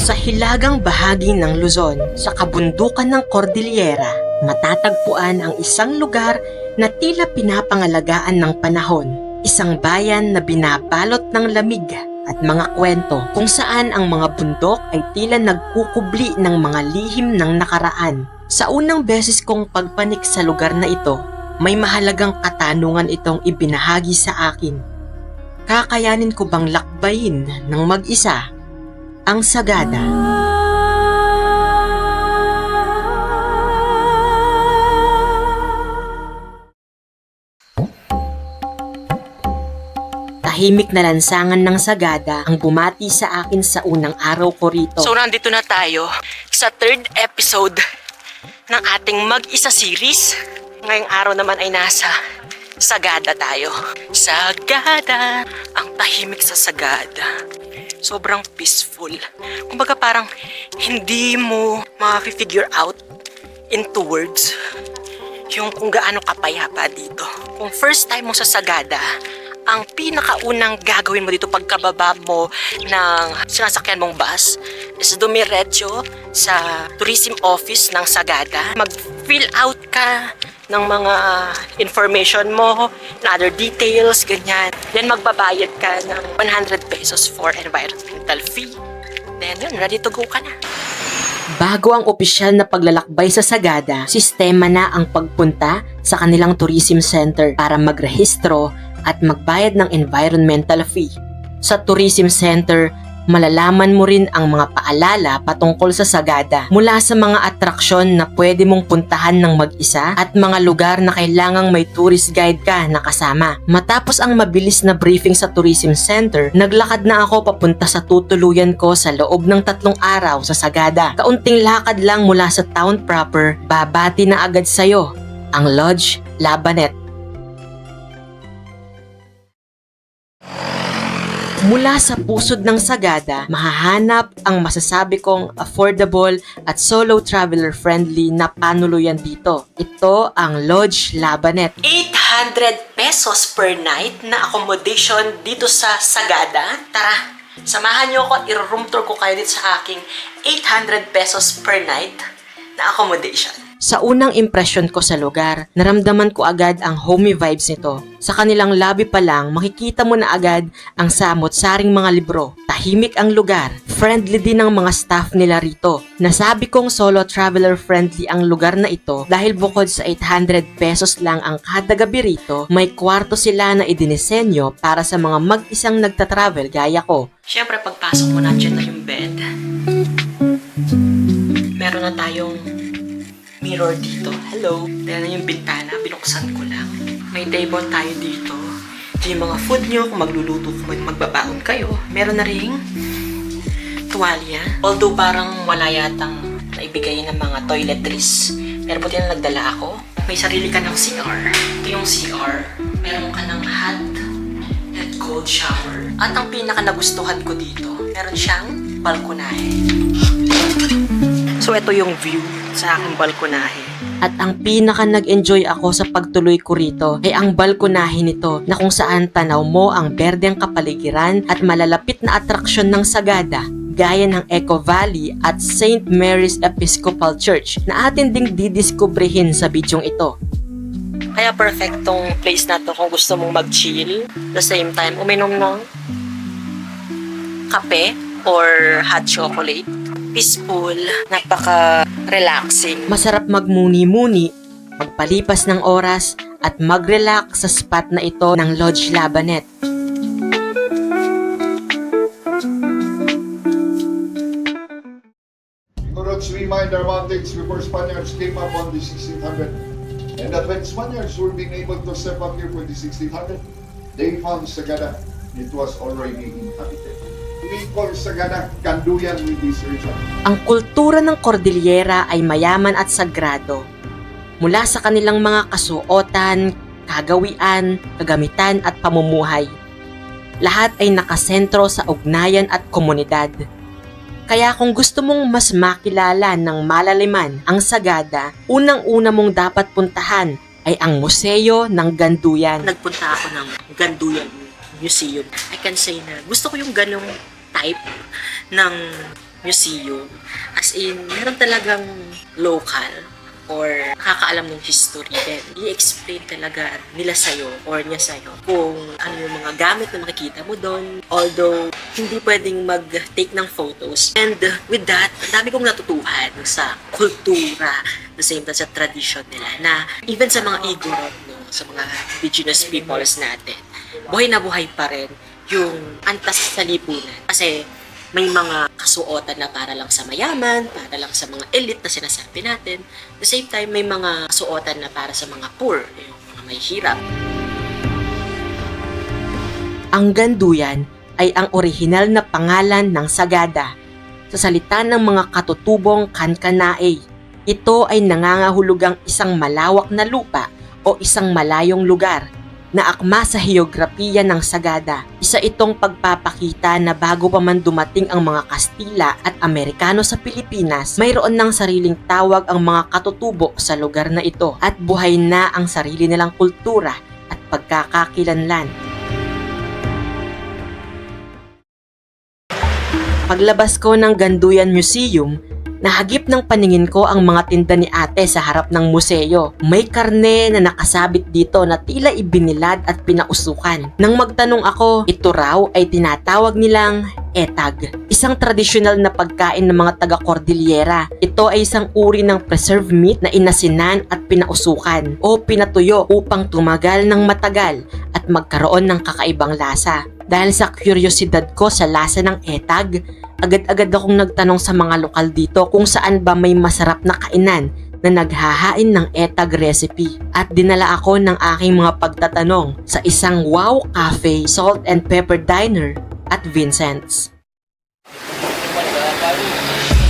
Sa hilagang bahagi ng Luzon, sa kabundukan ng Cordillera, matatagpuan ang isang lugar na tila pinapangalagaan ng panahon. Isang bayan na binabalot ng lamig at mga kwento kung saan ang mga bundok ay tila nagkukubli ng mga lihim ng nakaraan. Sa unang beses kong pagpanik sa lugar na ito, may mahalagang katanungan itong ibinahagi sa akin. Kakayanin ko bang lakbayin ng mag-isa ang Sagada? Tahimik na lansangan ng Sagada ang bumati sa akin sa unang araw ko rito. So nandito na tayo sa third episode ng ating mag-isa series. Ngayong araw naman ay nasa Sagada tayo. Sagada, ang tahimik sa Sagada. Sobrang peaceful. Kumbaga parang hindi mo ma-figure out into words yung kung gaano kapayapa dito. Kung first time mo sa Sagada, ang pinakaunang gagawin mo dito pagkababa mo ng sinasakyan mong bus is dumiretso sa tourism office ng Sagada. Mag-fill out ka ng mga information mo, na other details, ganyan. Then magbabayad ka ng 100 pesos for environmental fee. Then yun, ready to go ka na. Bago ang opisyal na paglalakbay sa Sagada, sistema na ang pagpunta sa kanilang tourism center para magrehistro at magbayad ng environmental fee. Sa tourism center, malalaman mo rin ang mga paalala patungkol sa Sagada, mula sa mga atraksyon na pwede mong puntahan ng mag-isa at mga lugar na kailangang may tourist guide ka na kasama. Matapos ang mabilis na briefing sa tourism center, naglakad na ako papunta sa tutuluyan ko sa loob ng 3 araw sa Sagada. Kaunting lakad lang mula sa town proper, babati na agad sa'yo ang Lodge Labanet. Mula sa pusod ng Sagada, mahahanap ang masasabi kong affordable at solo traveler friendly na panuluyan dito. Ito ang Lodge Labanet. 800 pesos per night na accommodation dito sa Sagada. Tara, samahan niyo ako at i-room tour ko kayo dito sa aking 800 pesos per night na accommodation. Sa unang impresyon ko sa lugar, naramdaman ko agad ang homey vibes nito. Sa kanilang lobby pa lang, makikita mo na agad ang samot-saring mga libro. Tahimik ang lugar. Friendly din ang mga staff nila rito. Nasabi kong solo traveler friendly ang lugar na ito dahil bukod sa 800 pesos lang ang kada gabi rito, may kwarto sila na idinisenyo para sa mga mag-isang nagtatravel gaya ko. Siyempre pagpasok mo nandiyan na yung bed. Meron na tayong mirror dito. Hello. Ayan na yung bintana. Binuksan ko lang. May table tayo dito. Yung mga food nyo, kung magluluto, kung magbabaon kayo. Meron na ring tuwalya. Although parang wala yatang naibigay ng mga toiletries. Pero buti na nagdala ako. May sarili ka ng CR. Ito yung CR. Meron ka ng hot and cold shower. At ang pinaka nagustuhan ko dito, meron siyang balkonahe. So ito yung view sa aking balkonahe. At ang pinaka nag-enjoy ako sa pagtuloy ko rito ay ang balkonahe nito na kung saan tanaw mo ang berdeng kapaligiran at malalapit na atraksyon ng Sagada gaya ng Eco Valley at St. Mary's Episcopal Church na atin ding didiskubrehin sa bidyong ito. Kaya perfectong place na to kung gusto mong mag-chill, the same time uminom ng kape or hot chocolate. Peaceful, napaka-relaxing. Masarap magmuni-muni, magpalipas ng oras at mag-relax sa spot na ito ng Lodge Labanet. Roots remind our mountains before Spaniards came up on the 1600, and that when Spaniards were being able to step up here for the 1600, they found Sagada. It was already inhabited. We call Sagada Kanduyan with this region. Ang kultura ng Cordillera ay mayaman at sagrado. Mula sa kanilang mga kasuotan, kagawian, kagamitan at pamumuhay. Lahat ay nakasentro sa ugnayan at komunidad. Kaya kung gusto mong mas makilala ng malaliman ang Sagada, unang-una mong dapat puntahan ay ang Museo ng Ganduyan. Nagpunta ako ng Ganduyan Museum. I can say na gusto ko yung ganong type ng museum. As in, meron talagang local or nakakaalam ng history. Then, i-explain talaga nila sa'yo or niya sa'yo kung ano yung mga gamit na makikita mo doon. Although, hindi pwedeng mag-take ng photos. And with that, ang dami kong natutuhan sa kultura, the same time sa tradition nila, na even sa mga Igorot, no, sa mga indigenous peoples natin, buhay na buhay pa rin yung antas sa lipunan. Kasi may mga kasuotan na para lang sa mayaman, para lang sa mga elite na sinasabi natin. At the same time, may mga kasuotan na para sa mga poor, yung mga may hirap. Ang Ganduyan ay ang orihinal na pangalan ng Sagada sa salita ng mga katutubong Kankanaey. Ito ay nangangahulugang isang malawak na lupa o isang malayong lugar na akma sa heograpiya ng Sagada. Isa itong pagpapakita na bago pa man dumating ang mga Kastila at Amerikano sa Pilipinas, mayroon ng sariling tawag ang mga katutubo sa lugar na ito at buhay na ang sarili nilang kultura at pagkakakilanlan. Paglabas ko ng Ganduyan Museum, nahagip ng paningin ko ang mga tinda ni ate sa harap ng museo. May karne na nakasabit dito na tila ibinilad at pinausukan. Nang magtanong ako, ito raw ay tinatawag nilang etag. Isang tradisyonal na pagkain ng mga taga-Cordillera. Ito ay isang uri ng preserved meat na inasinan at pinausukan o pinatuyo upang tumagal ng matagal at magkaroon ng kakaibang lasa. Dahil sa kuryosidad ko sa lasa ng etag, agad-agad akong nagtanong sa mga lokal dito kung saan ba may masarap na kainan na naghahain ng etag recipe. At dinala ako ng aking mga pagtatanong sa isang Wow Cafe, Salt and Pepper Diner at Vincent's.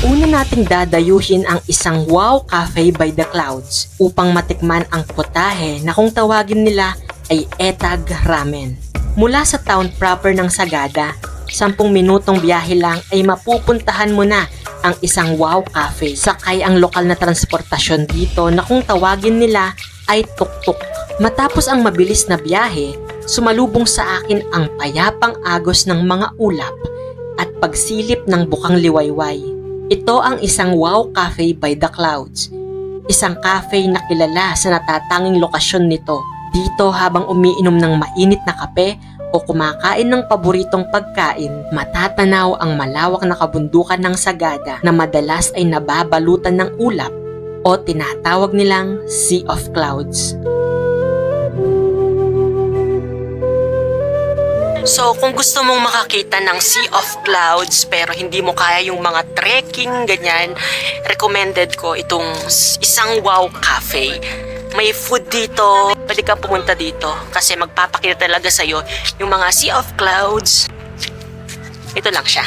Una nating dadayuhin ang isang Wow Cafe by the Clouds upang matikman ang potahe na kung tawagin nila ay etag ramen. Mula sa town proper ng Sagada, 10 minutong biyahe lang ay mapupuntahan mo na ang isang Wow Cafe. Sakay ang lokal na transportasyon dito na kung tawagin nila ay tuk-tuk. Matapos ang mabilis na biyahe, sumalubong sa akin ang payapang agos ng mga ulap at pagsilip ng bukang liwayway. Ito ang isang Wow Cafe by the Clouds. Isang cafe na kilala sa natatanging lokasyon nito. Dito habang umiinom ng mainit na kape o kumakain ng paboritong pagkain, matatanaw ang malawak na kabundukan ng Sagada na madalas ay nababalutan ng ulap o tinatawag nilang Sea of Clouds. So kung gusto mong makakita ng Sea of Clouds pero hindi mo kaya yung mga trekking ganyan, recommended ko itong isang Wow Cafe. May food dito, pwede kang pumunta dito kasi magpapakita talaga sa'yo yung mga Sea of Clouds. Ito lang siya.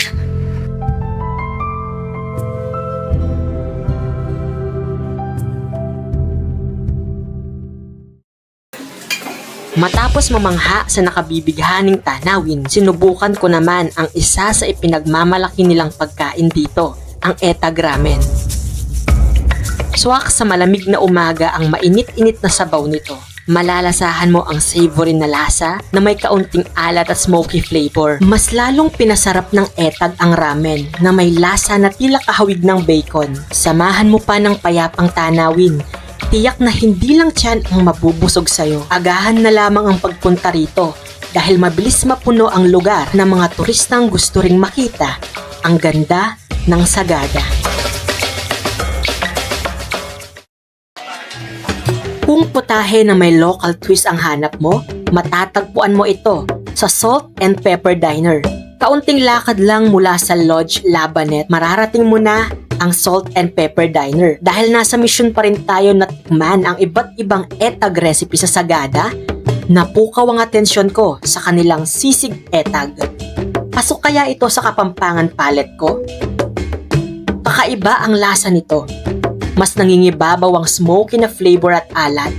Matapos mamangha sa nakabibighaning tanawin, sinubukan ko naman ang isa sa ipinagmamalaki nilang pagkain dito, ang etag ramen. Swak sa malamig na umaga ang mainit-init na sabaw nito. Malalasahan mo ang savory na lasa na may kaunting alat at smoky flavor. Mas lalong pinasarap ng etag ang ramen na may lasa na tila kahawig ng bacon. Samahan mo pa ng payapang tanawin. Tiyak na hindi lang tiyan ang mabubusog sa'yo. Agahan na lamang ang pagpunta rito dahil mabilis mapuno ang lugar ng mga turistang gusto ring makita ang ganda ng Sagada. Kung potahe na may local twist ang hanap mo, matatagpuan mo ito sa Salt and Pepper Diner. Kaunting lakad lang mula sa Lodge Labanet, mararating mo na ang Salt and Pepper Diner. Dahil nasa mission pa rin tayo na tikman ang iba't ibang etag recipe sa Sagada, napukaw ang atensyon ko sa kanilang sisig etag. Pasok kaya ito sa Kapampangan palette ko? Kakaiba ang lasa nito. Mas nangingibabaw ang smoky na flavor at alat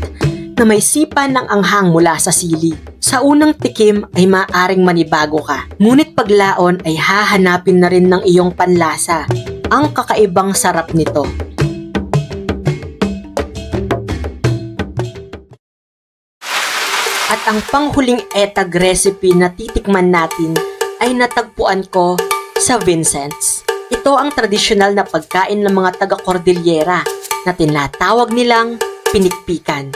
na may sipa ng anghang mula sa sili. Sa unang tikim ay maaring manibago ka, ngunit paglaon ay hahanapin na rin ng iyong panlasa ang kakaibang sarap nito. At ang panghuling etag recipe na titikman natin ay natagpuan ko sa Vincent's. Ito ang tradisyonal na pagkain ng mga taga-Cordillera na tinatawag nilang pinikpikan.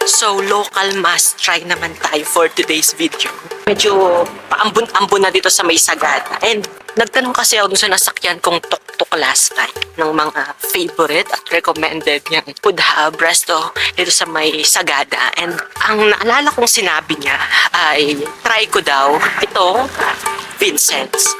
So, local must try naman tayo for today's video. Medyo paambon-ambon na dito sa may Sagada. And nagtanong kasi ako dun sa nasakyan kong tuk-tuk last time ng mga favorite at recommended niyang food hub resto dito sa may Sagada. And ang naalala kong sinabi niya ay try ko daw itong Vincent's.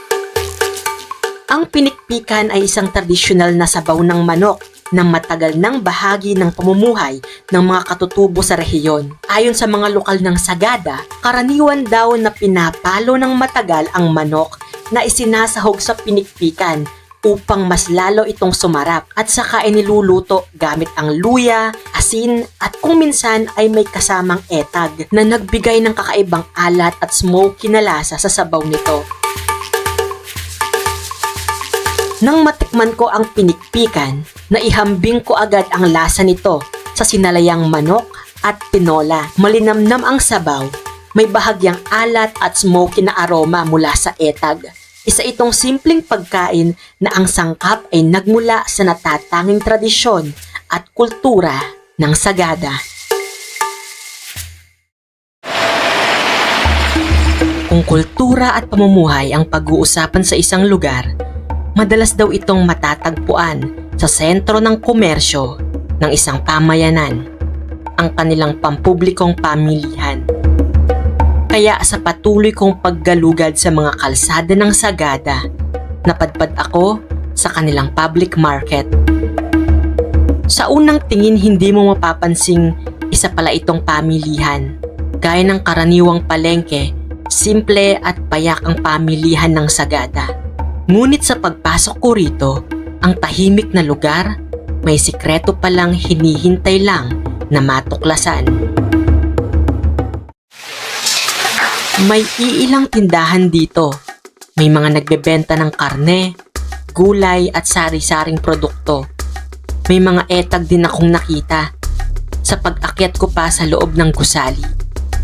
Ang pinikpikan ay isang tradisyonal na sabaw ng manok na matagal ng bahagi ng pamumuhay ng mga katutubo sa rehiyon. Ayon sa mga lokal ng Sagada, karaniwan daw na pinapalo ng matagal ang manok na isinasahog sa pinikpikan upang mas lalo itong sumarap at saka iniluluto gamit ang luya, asin at kung minsan ay may kasamang etag na nagbigay ng kakaibang alat at smoky na lasa sa sabaw nito. Nang matikman ko ang pinikpikan, naihambing ko agad ang lasa nito sa sinalayang manok at tinola. Malinamnam ang sabaw, may bahagyang alat at smoky na aroma mula sa etag. Isa itong simpleng pagkain na ang sangkap ay nagmula sa natatanging tradisyon at kultura ng Sagada. Kung kultura at pamumuhay ang pag-uusapan sa isang lugar, madalas daw itong matatagpuan sa sentro ng komersyo ng isang pamayanan, ang kanilang pampublikong pamilihan. Kaya sa patuloy kong paggalugad sa mga kalsada ng Sagada, napadpad ako sa kanilang public market. Sa unang tingin hindi mo mapapansing isa pala itong pamilihan. Gaya ng karaniwang palengke, simple at payak ang pamilihan ng Sagada. Ngunit sa pagpasok ko rito, ang tahimik na lugar, may sikreto palang hinihintay lang na matuklasan. May iilang tindahan dito. May mga nagbebenta ng karne, gulay at sari-saring produkto. May mga etag din akong nakita. Sa pag-akyat ko pa sa loob ng gusali,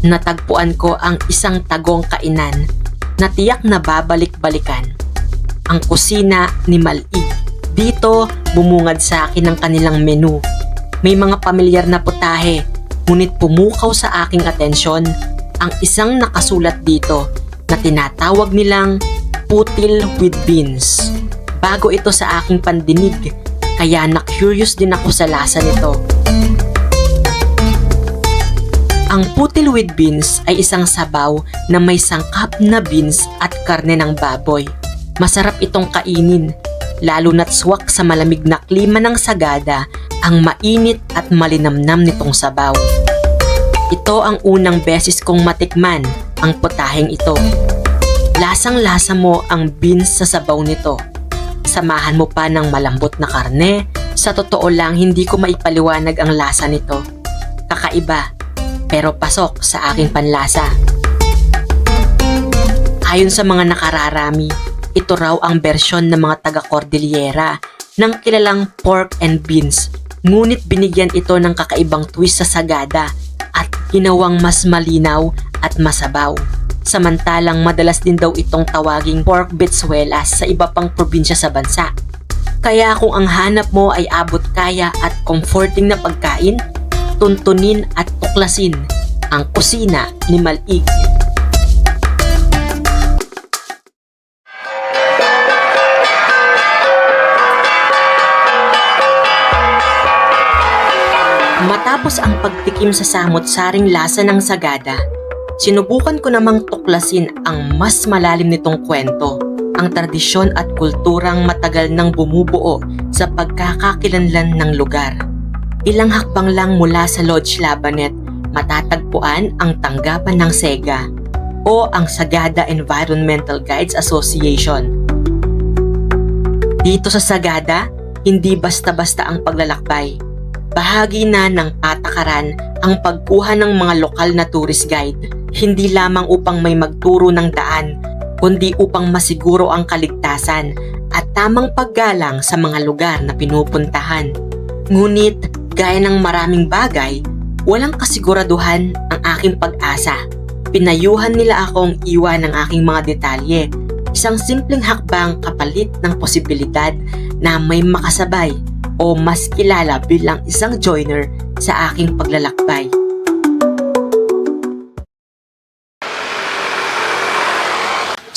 natagpuan ko ang isang tagong kainan na tiyak na babalik-balikan. Ang kusina ni Malig. Dito, bumungad sa akin ang kanilang menu. May mga pamilyar na putahe, ngunit pumukaw sa aking atensyon ang isang nakasulat dito na tinatawag nilang putil with beans. Bago ito sa aking pandinig, kaya na-curious din ako sa lasa nito. Ang putil with beans ay isang sabaw na may sangkap na beans at karne ng baboy. Masarap itong kainin, lalo na't swak sa malamig na klima ng Sagada ang mainit at malinamnam nitong sabaw. Ito ang unang beses kong matikman ang putaheng ito. Lasang-lasa mo ang beans sa sabaw nito. Samahan mo pa ng malambot na karne. Sa totoo lang, hindi ko maipaliwanag ang lasa nito. Kakaiba, pero pasok sa aking panlasa. Ayon sa mga nakararami, ito raw ang bersyon ng mga taga-Cordillera ng kilalang pork and beans. Ngunit binigyan ito ng kakaibang twist sa Sagada at ginawang mas malinaw at masabaw. Samantalang madalas din daw itong tawaging pork bitsuelas sa iba pang probinsya sa bansa. Kaya kung ang hanap mo ay abot kaya at comforting na pagkain, tuntunin at tuklasin ang kusina ni Malig. Matapos ang pagtikim sa samot-saring lasa ng Sagada, sinubukan ko namang tuklasin ang mas malalim nitong kwento, ang tradisyon at kulturang matagal nang bumubuo sa pagkakakilanlan ng lugar. Ilang hakbang lang mula sa Lodge Labanet, matatagpuan ang tanggapan ng SEGA o ang Sagada Environmental Guides Association. Dito sa Sagada, hindi basta-basta ang paglalakbay. Bahagi na ng patakaran ang pagkuha ng mga lokal na tourist guide, hindi lamang upang may magturo ng daan, kundi upang masiguro ang kaligtasan at tamang paggalang sa mga lugar na pinupuntahan. Ngunit, gaya ng maraming bagay, walang kasiguraduhan ang aking pag-asa. Pinayuhan nila akong iwan ng aking mga detalye Isang simpleng hakbang kapalit ng posibilidad na may makasabay o mas kilala bilang isang joiner sa aking paglalakbay.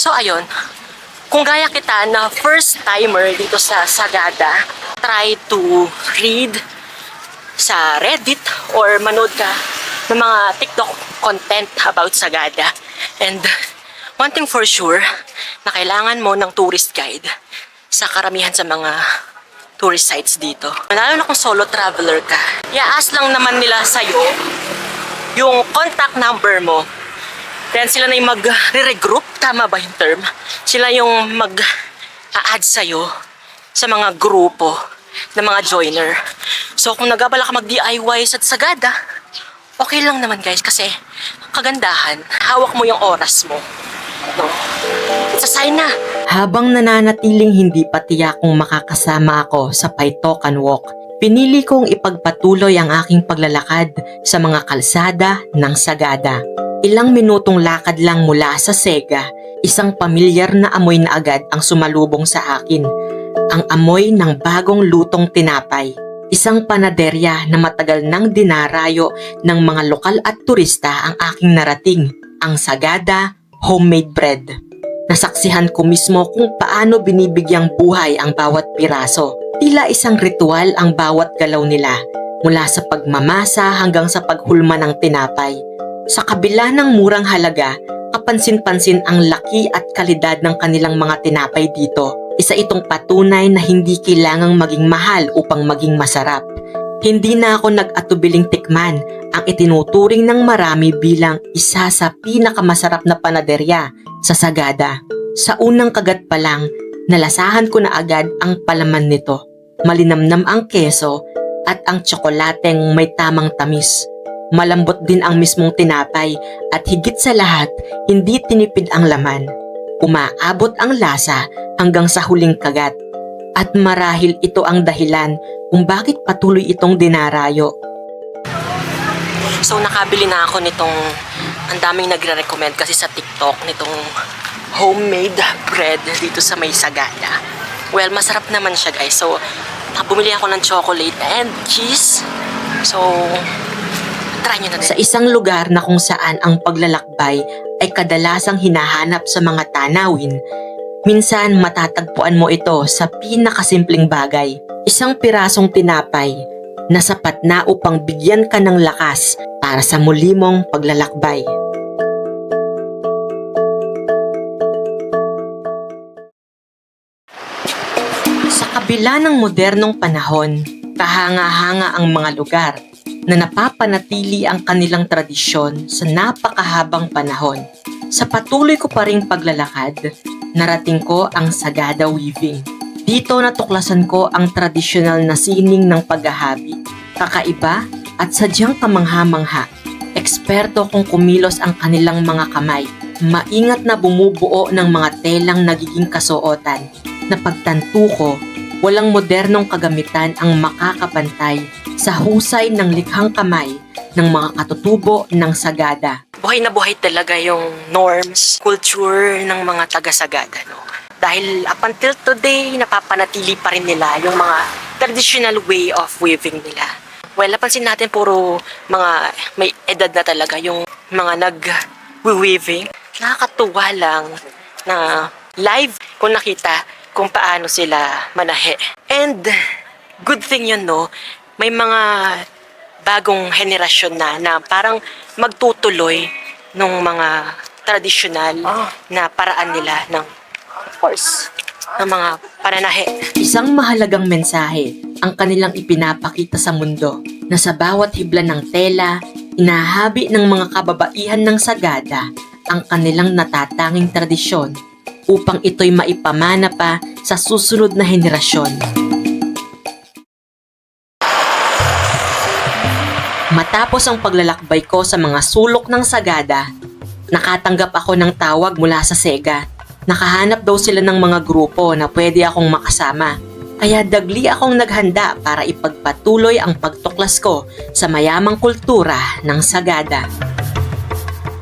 So ayun, kung gaya kita na first timer dito sa Sagada, try to read sa Reddit or manood ka ng mga TikTok content about Sagada. And one thing for sure, na kailangan mo ng tourist guide sa karamihan sa mga tourist sites dito. Lalo na kung solo traveler ka, i-ask lang naman nila sa'yo yung contact number mo. Then sila na yung mag-regroup, tama ba yung term? Sila yung mag-a-add sa'yo sa mga grupo ng mga joiner. So kung nagabala ka mag-DIY sa Sagada, okay lang naman guys kasi kagandahan, hawak mo yung oras mo. No? It's a sign na. Habang nananatiling hindi pa tiyak kung makakasama ako sa Paitokan Walk, pinili kong ipagpatuloy ang aking paglalakad sa mga kalsada ng Sagada. Ilang minutong lakad lang mula sa Sega, isang pamilyar na amoy na agad ang sumalubong sa akin. Ang amoy ng bagong lutong tinapay. Isang panaderya na matagal nang dinarayo ng mga lokal at turista ang aking narating, ang Sagada Homemade Bread. Nasaksihan ko mismo kung paano binibigyang buhay ang bawat piraso. Tila isang ritual ang bawat galaw nila, mula sa pagmamasa hanggang sa paghulma ng tinapay. Sa kabila ng murang halaga, kapansin-pansin ang laki at kalidad ng kanilang mga tinapay dito. Isa itong patunay na hindi kailangang maging mahal upang maging masarap. Hindi na ako nag-atubiling tikman ang itinuturing ng marami bilang isa sa pinakamasarap na panaderya sa Sagada. Sa unang kagat pa lang, nalasahan ko na agad ang palaman nito. Malinamnam ang keso at ang tsokolateng may tamang tamis. Malambot din ang mismong tinapay at higit sa lahat, hindi tinipid ang laman. Umaabot ang lasa hanggang sa huling kagat. At marahil ito ang dahilan kung bakit patuloy itong dinarayo. So nakabili na ako nitong, ang daming nagre-recommend kasi sa TikTok, nitong homemade bread dito sa may Sagada. Well, masarap naman siya guys. So bumili ako ng chocolate and cheese. So try nyo na din. Sa isang lugar na kung saan ang paglalakbay ay kadalasang hinahanap sa mga tanawin, minsan matatagpuan mo ito sa pinakasimpleng bagay. Isang pirasong tinapay na sapat na upang bigyan ka ng lakas para sa muli mong paglalakbay. Sa kabila ng modernong panahon, kahanga-hanga ang mga lugar na napapanatili ang kanilang tradisyon sa napakahabang panahon. Sa patuloy ko pa ring paglalakad, narating ko ang Sagada Weaving. Dito natuklasan ko ang tradisyonal na sining ng paghahabi, kakaiba at sadyang kamangha-mangha. Eksperto kung kumilos ang kanilang mga kamay, maingat na bumubuo ng mga telang nagiging kasuotan, na pagtanto ko, walang modernong kagamitan ang makakapantay sa husay ng likhang kamay ng mga katutubo ng Sagada. Buhay na buhay talaga yung norms, culture ng mga taga-Sagada, no? Dahil up until today, napapanatili pa rin nila yung mga traditional way of weaving nila. Well, napansin natin puro mga may edad na talaga yung mga nag-weaving. Nakakatuwa lang na live kung nakita kung paano sila manahe. And good thing yun, no? May mga bagong henerasyon na parang magtutuloy ng mga tradisyonal na paraan nila ng, of course, ng mga pananahe. Isang mahalagang mensahe ang kanilang ipinapakita sa mundo na sa bawat hibla ng tela, inahabi ng mga kababaihan ng Sagada ang kanilang natatanging tradisyon upang ito'y maipamana pa sa susunod na henerasyon. Matapos ang paglalakbay ko sa mga sulok ng Sagada, nakatanggap ako ng tawag mula sa Sega. Nakahanap daw sila ng mga grupo na pwede akong makasama. Kaya dagli akong naghanda para ipagpatuloy ang pagtuklas ko sa mayamang kultura ng Sagada.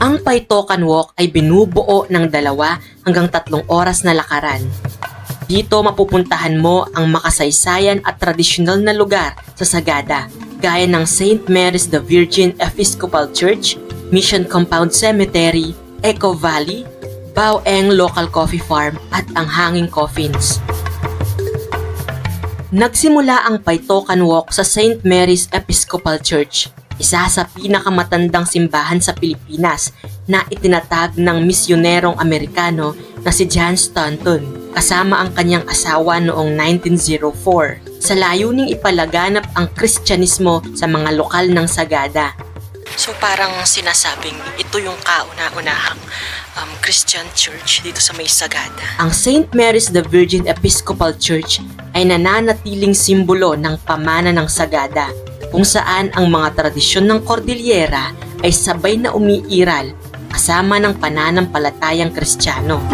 Ang Paitokan Walk ay binubuo ng 2 hanggang 3 oras na lakaran. Dito mapupuntahan mo ang makasaysayan at tradisyonal na lugar sa Sagada, gaya ng St. Mary's the Virgin Episcopal Church, Mission Compound Cemetery, Echo Valley, Bao-Eng Local Coffee Farm at ang Hanging Coffins. Nagsimula ang Paitokan Walk sa St. Mary's Episcopal Church, isa sa pinakamatandang simbahan sa Pilipinas na itinatag ng misyonerong Amerikano na si John Stanton kasama ang kanyang asawa noong 1904 sa layuning ipalaganap ang Kristyanismo sa mga lokal ng Sagada. So parang sinasabing ito yung kauna-unahang Christian church dito sa may Sagada. Ang St. Mary's the Virgin Episcopal Church ay nananatiling simbolo ng pamana ng Sagada, kung saan ang mga tradisyon ng Cordillera ay sabay na umiiral kasama ng pananampalatayang Kristiyano.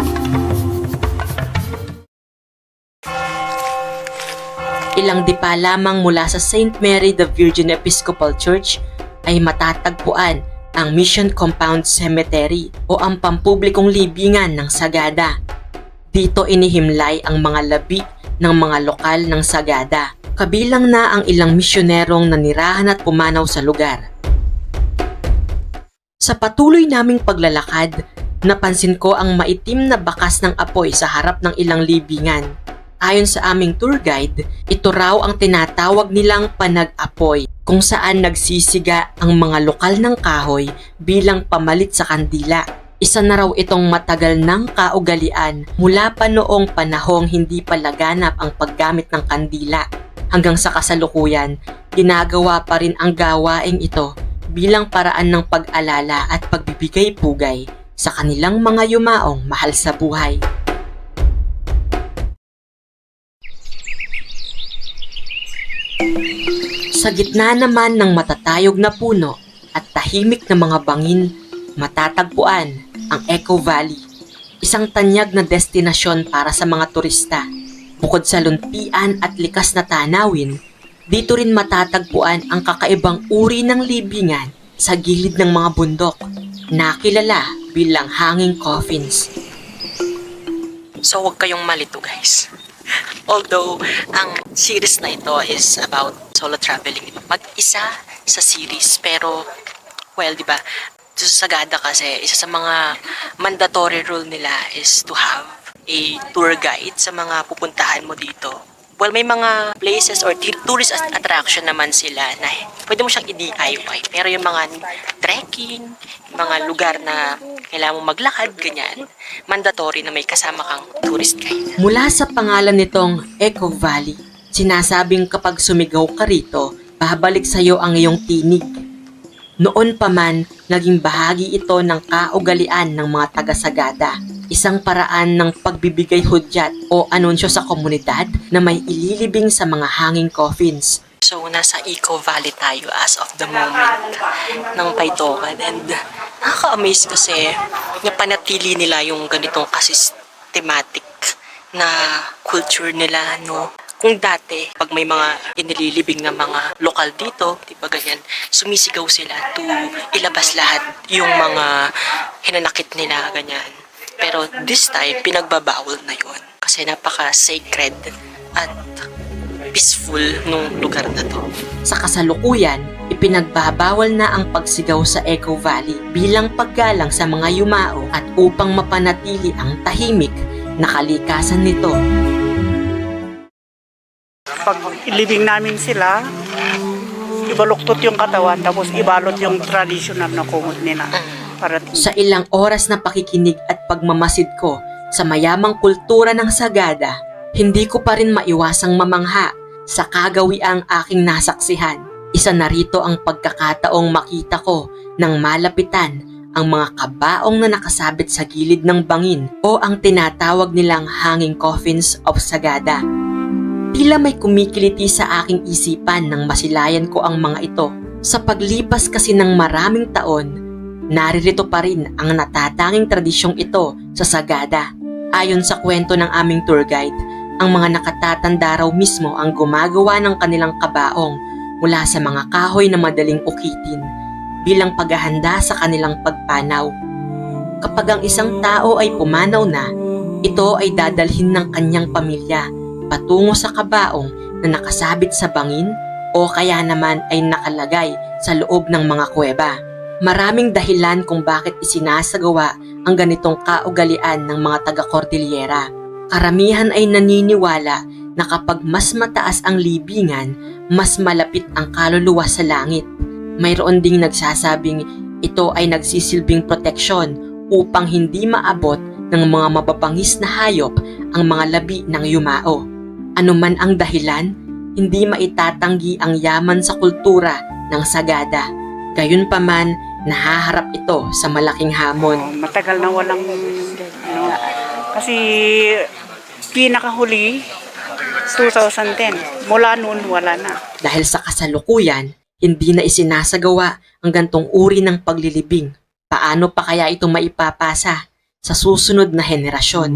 Ilang dipa lamang mula sa St. Mary the Virgin Episcopal Church ay matatagpuan ang Mission Compound Cemetery o ang pampublikong libingan ng Sagada. Dito inihimlay ang mga labi ng mga lokal ng Sagada, kabilang na ang ilang misyonerong nanirahan at pumanaw sa lugar. Sa patuloy naming paglalakad, napansin ko ang maitim na bakas ng apoy sa harap ng ilang libingan. Ayon sa aming tour guide, ito raw ang tinatawag nilang panag-apoy, kung saan nagsisiga ang mga lokal ng kahoy bilang pamalit sa kandila. Isa na raw itong matagal ng kaugalian mula pa noong panahong hindi pa laganap ang paggamit ng kandila. Hanggang sa kasalukuyan, ginagawa pa rin ang gawaing ito bilang paraan ng pag-alala at pagbibigay-pugay sa kanilang mga yumaong mahal sa buhay. Sa gitna naman ng matatayog na puno at tahimik na mga bangin, matatagpuan ang Echo Valley, isang tanyag na destinasyon para sa mga turista. Bukod sa luntian at likas na tanawin, dito rin matatagpuan ang kakaibang uri ng libingan sa gilid ng mga bundok, nakilala bilang Hanging Coffins. So huwag kayong malito guys. Although, ang series na ito is about solo traveling. Mag-isa sa series, pero, well, di ba, sa Sagada kasi, isa sa mga mandatory rule nila is to have a tour guide sa mga pupuntahan mo dito. Well, may mga places or tourist attraction naman sila na pwede mo siyang i-DIY. Pero yung mga trekking, mga lugar na kailangan mo maglakad, ganyan, mandatory na may kasama kang tourist guide. Mula sa pangalan nitong Echo Valley, sinasabing kapag sumigaw ka rito, babalik sa'yo ang iyong tinig. Noon pa man, naging bahagi ito ng kaugalian ng mga taga-Sagada. Isang paraan ng pagbibigay hudyat o anunsyo sa komunidad na may ililibing sa mga hanging coffins. So, nasa Echo Valley tayo as of the moment ng Paitokan, and nakaka-amaze kasi napanatili nila yung ganitong kasi-thematic na culture nila, no? Kung dati, pag may mga inililibing na mga lokal dito, di ba ganyan, sumisigaw sila to ilabas lahat yung mga hinanakit nila, ganyan. Pero this time, pinagbabawal na yun. Kasi napaka-sacred at peaceful nung lugar na to. Sa kasalukuyan, ipinagbabawal na ang pagsigaw sa Echo Valley bilang paggalang sa mga yumao at upang mapanatili ang tahimik na kalikasan nito. Pag ilibing namin sila, ibaluktot yung katawan tapos ibalot yung traditional na kumot nila. Sa ilang oras na pakikinig at pagmamasid ko sa mayamang kultura ng Sagada, hindi ko pa rin maiwasang mamangha sa kagawiang aking nasaksihan. Isa na rito ang pagkakataong makita ko ng malapitan ang mga kabaong na nakasabit sa gilid ng bangin o ang tinatawag nilang Hanging Coffins of Sagada. Tila may kumikiliti sa aking isipan nang masilayan ko ang mga ito. Sa paglipas kasi ng maraming taon, naririto pa rin ang natatanging tradisyong ito sa Sagada. Ayon sa kwento ng aming tour guide, ang mga nakatatanda raw mismo ang gumagawa ng kanilang kabaong mula sa mga kahoy na madaling ukitin bilang paghahanda sa kanilang pagpanaw. Kapag ang isang tao ay pumanaw na, Ito ay dadalhin ng kanyang pamilya patungo sa kabaong na nakasabit sa bangin o kaya naman ay nakalagay sa loob ng mga kuweba. Maraming dahilan kung bakit isinasagawa ang ganitong kaugalian ng mga taga-Cordillera. Karamihan ay naniniwala na kapag mas mataas ang libingan, mas malapit ang kaluluwa sa langit. Mayroon ding nagsasabing ito ay nagsisilbing proteksyon upang hindi maabot ng mga mababangis na hayop ang mga labi ng yumao. Ano man ang dahilan, hindi maitatanggi ang yaman sa kultura ng Sagada. Gayunpaman, nahaharap ito sa malaking hamon. Matagal na walang kasi pinakahuli 2010. Mula noon wala na. Dahil sa kasalukuyan, hindi na isinasagawa ang gantong uri ng paglilibing. Paano pa kaya ito maipapasa sa susunod na henerasyon?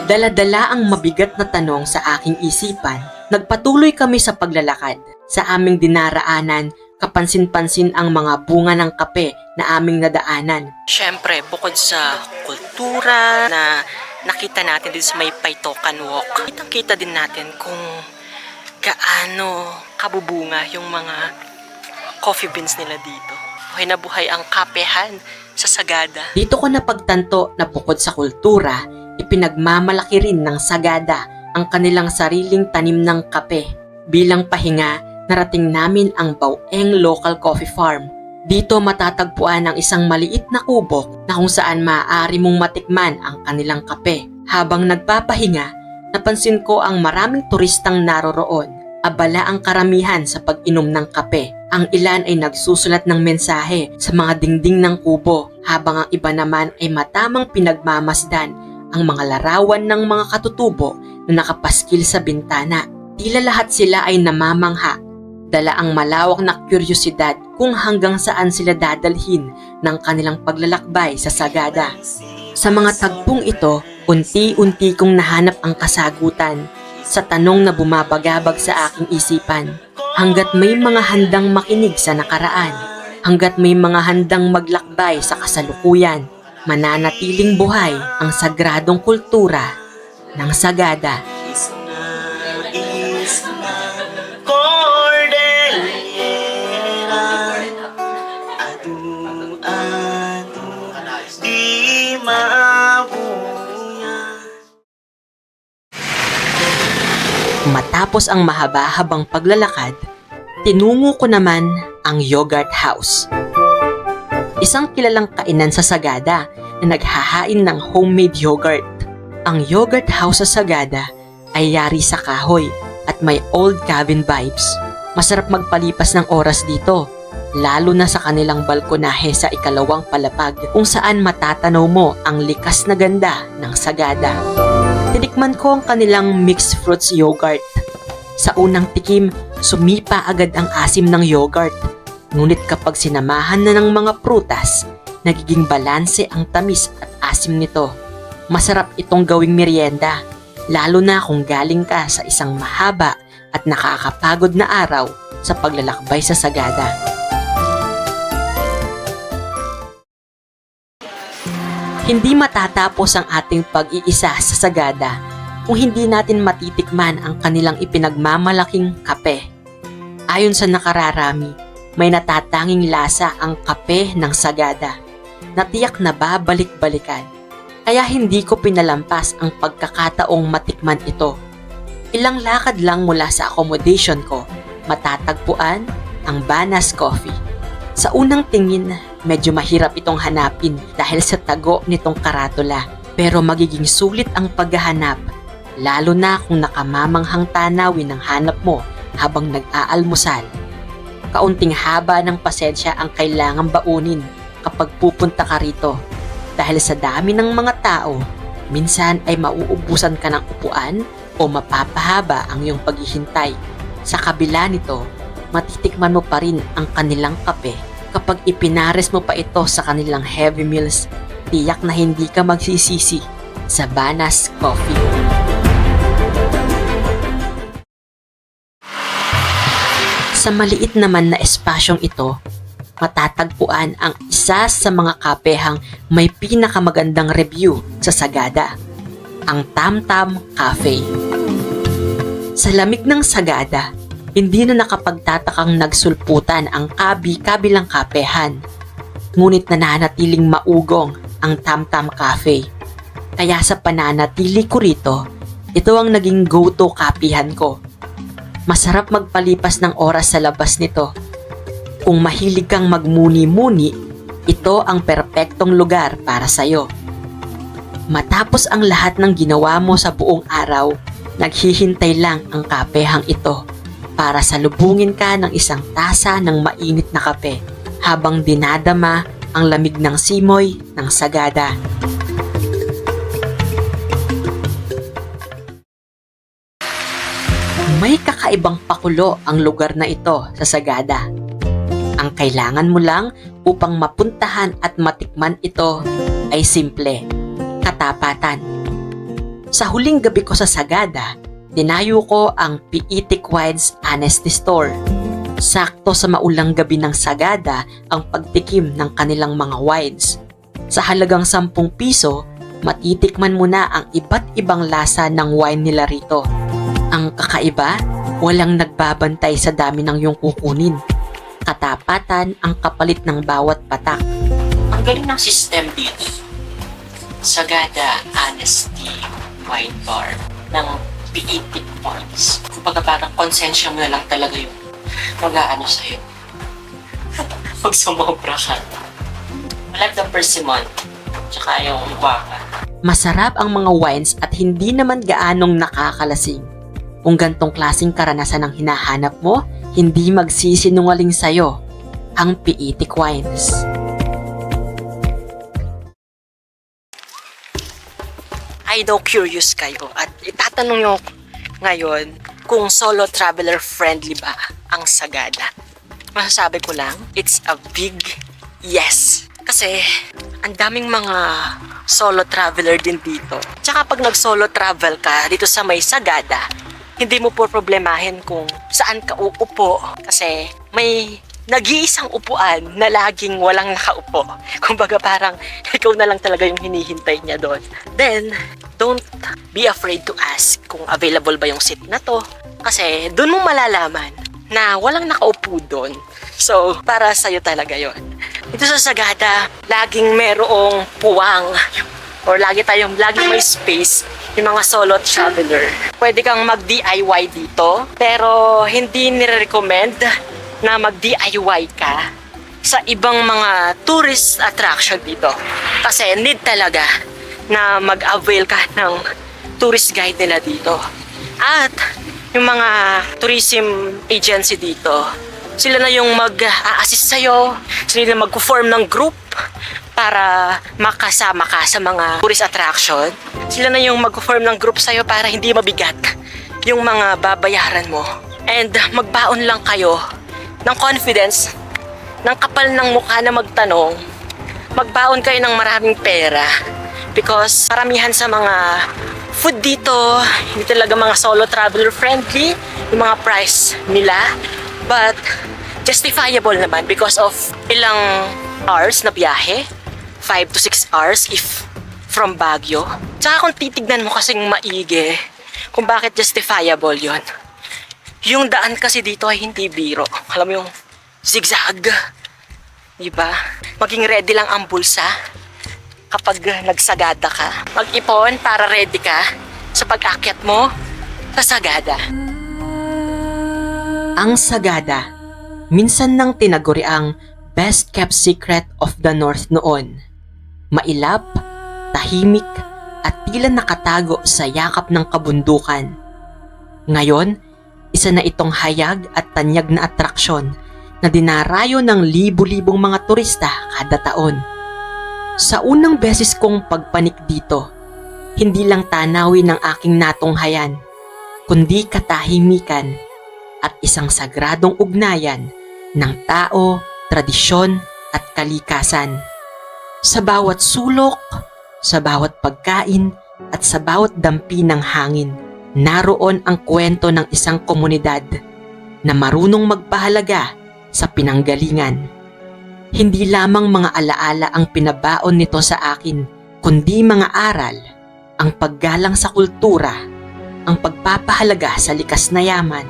Dala-dala ang mabigat na tanong sa aking isipan. Nagpatuloy kami sa paglalakad. Sa aming dinaraanan, kapansin-pansin ang mga bunga ng kape na aming nadaanan. Siyempre, bukod sa kultura na nakita natin dito sa may Paitokan Walk, kitang-kita din natin kung gaano kabubunga yung mga coffee beans nila dito. Buhay na buhay ang kapehan sa Sagada. Dito ko napagtanto na bukod sa kultura, ipinagmamalaki rin ng Sagada ang kanilang sariling tanim ng kape. Bilang pahinga, narating namin ang Baueng Local Coffee Farm. Dito matatagpuan ang isang maliit na kubo na kung saan maaari mong matikman ang kanilang kape. Habang nagpapahinga, napansin ko ang maraming turistang naroroon. Abala ang karamihan sa pag-inom ng kape. Ang ilan ay nagsusulat ng mensahe sa mga dingding ng kubo, habang ang iba naman ay matamang pinagmamasdan ang mga larawan ng mga katutubo na nakapaskil sa bintana. Tila lahat sila ay namamangha. Dala ang malawak na kuryosidad kung hanggang saan sila dadalhin ng kanilang paglalakbay sa Sagada. Sa mga tagpong ito, unti-unti kong nahanap ang kasagutan sa tanong na bumabagabag sa aking isipan. Hanggat may mga handang makinig sa nakaraan, hanggat may mga handang maglakbay sa kasalukuyan, mananatiling buhay ang sagradong kultura ng Sagada. Matapos ang mahaba-habang paglalakad, tinungo ko naman ang Yogurt House. Isang kilalang kainan sa Sagada na naghahain ng homemade yogurt. Ang Yogurt House sa Sagada ay yari sa kahoy at may old cabin vibes. Masarap magpalipas ng oras dito, lalo na sa kanilang balkonahe sa ikalawang palapag kung saan matatanaw mo ang likas na ganda ng Sagada. Tinikman ko ang kanilang mixed fruits yogurt. Sa unang tikim, sumipa agad ang asim ng yogurt. Ngunit kapag sinamahan na ng mga prutas, nagiging balanse ang tamis at asim nito. Masarap itong gawing merienda, lalo na kung galing ka sa isang mahaba at nakakapagod na araw sa paglalakbay sa Sagada. Hindi matatapos ang ating pag-iisa sa Sagada kung hindi natin matitikman ang kanilang ipinagmamalaking kape. Ayon sa nakararami, may natatanging lasa ang kape ng Sagada na tiyak na babalik-balikan. Kaya hindi ko pinalampas ang pagkakataong matikman ito. Ilang lakad lang mula sa accommodation ko, matatagpuan ang Banas Coffee. Sa unang tingin, medyo mahirap itong hanapin dahil sa tago nitong karatula. Pero magiging sulit ang paghahanap, lalo na kung nakamamanghang tanawin ang hanap mo habang nag-aalmusal. Kaunting haba ng pasensya ang kailangang baunin kapag pupunta ka rito. Dahil sa dami ng mga tao, minsan ay mauubusan ka ng upuan o mapapahaba ang iyong paghihintay. Sa kabila nito, matitikman mo pa rin ang kanilang kape. Kapag ipinares mo pa ito sa kanilang heavy meals, tiyak na hindi ka magsisisi sa Banas Coffee. Sa maliit naman na espasyong ito, matatagpuan ang isa sa mga kapehang may pinakamagandang review sa Sagada, ang Tam Tam Cafe. Sa lamig ng Sagada, hindi na nakapagtatakang nagsulputan ang kabi-kabilang kapehan. Ngunit nananatiling maugong ang Tam Tam Cafe. Kaya sa pananatili ko rito, ito ang naging go-to kapihan ko. Masarap magpalipas ng oras sa labas nito. Kung mahilig kang magmuni-muni, ito ang perpektong lugar para sa'yo. Matapos ang lahat ng ginawa mo sa buong araw, naghihintay lang ang kapehang ito para salubungin ka ng isang tasa ng mainit na kape habang dinadama ang lamig ng simoy ng Sagada. May kakaibang pakulo ang lugar na ito sa Sagada. Ang kailangan mo lang upang mapuntahan at matikman ito ay simple, katapatan. Sa huling gabi ko sa Sagada, dinayo ko ang Piitik Wines Honesty Store. Sakto sa maulang gabi ng Sagada ang pagtikim ng kanilang mga wines. Sa halagang 10 piso, matitikman mo na ang iba't ibang lasa ng wine nila rito. Ang kakaiba, walang nagbabantay sa dami ng iyong kukunin. Katapatan ang kapalit ng bawat patak. Ang galing ng system dito. Sagada Honesty Wine Bar ng Piitik Wines. Kumbaga parang konsensya mo na lang talaga yung mag-aano sa'yo. Pag sumobra ka. Like the persimmon, tsaka yung guava. Masarap ang mga wines at hindi naman gaanong nakakalasing. Kung gantong klaseng karanasan ang hinahanap mo, hindi magsisinungaling sa'yo ang Piitik Wines. I know curious kayo at itatanong nyo ngayon kung solo traveler friendly ba ang Sagada. Masasabi ko lang, it's a big yes. Kasi ang daming mga solo traveler din dito. Tsaka pag nag-solo travel ka dito sa may Sagada, hindi mo po problemahin kung saan ka uupo kasi may nag-iisang upuan na laging walang nakaupo. Kumbaga parang ikaw na lang talaga yung hinihintay niya doon. Then, don't be afraid to ask kung available ba yung seat na to. Kasi doon mo malalaman na walang nakaupo doon. So, para sa'yo talaga yon. Dito sa Sagada, laging merong puwang or laging may space yung mga solo traveler. Pwede kang mag-DIY dito, pero hindi nire-recommend na mag-DIY ka sa ibang mga tourist attraction dito. Kasi need talaga na mag-avail ka ng tourist guide nila dito. At yung mga tourism agency dito, sila na yung mag-a-assist sa'yo, sila na mag-form ng group para makasama ka sa mga tourist attraction. Sila na yung mag-form ng group sa'yo para hindi mabigat yung mga babayaran mo. And magbaon lang kayo ng confidence, ng kapal ng mukha na magtanong, magbaon kayo ng maraming pera because paramihan sa mga food dito, hindi talaga mga solo traveler friendly, yung mga price nila, but justifiable naman because of ilang hours na biyahe, 5 to 6 hours if from Baguio. Tsaka kung titignan mo kasing maigi kung bakit justifiable yon. Yung daan kasi dito ay hindi biro. Alam mo yung zigzag. Diba? Maging ready lang ang bulsa kapag nagsagada ka. Mag-ipon para ready ka sa pag-akyat mo sa Sagada. Ang Sagada, minsan nang tinaguri ang best kept secret of the North noon. Mailap, tahimik, at tila nakatago sa yakap ng kabundukan. Ngayon, isa na itong hayag at tanyag na atraksyon na dinarayo ng libu-libong mga turista kada taon. Sa unang beses kong pagpanik dito, hindi lang tanawin ng aking natunghayan, kundi katahimikan at isang sagradong ugnayan ng tao, tradisyon at kalikasan. Sa bawat sulok, sa bawat pagkain at sa bawat dampi ng hangin, naroon ang kwento ng isang komunidad, na marunong magpahalaga sa pinanggalingan. Hindi lamang mga alaala ang pinabaon nito sa akin, kundi mga aral, ang paggalang sa kultura, ang pagpapahalaga sa likas na yaman,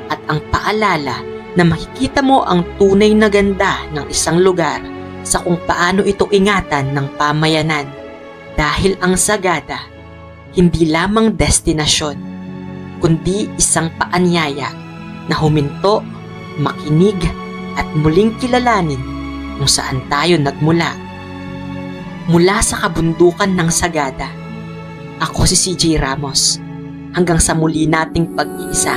at ang paalala na makikita mo ang tunay na ganda ng isang lugar sa kung paano ito ingatan ng pamayanan. Dahil ang Sagada, hindi lamang destinasyon, kundi isang paanyaya na huminto, makinig, at muling kilalanin kung saan tayo nagmula. Mula sa kabundukan ng Sagada, ako si CJ Ramos. Hanggang sa muli nating pag-iisa.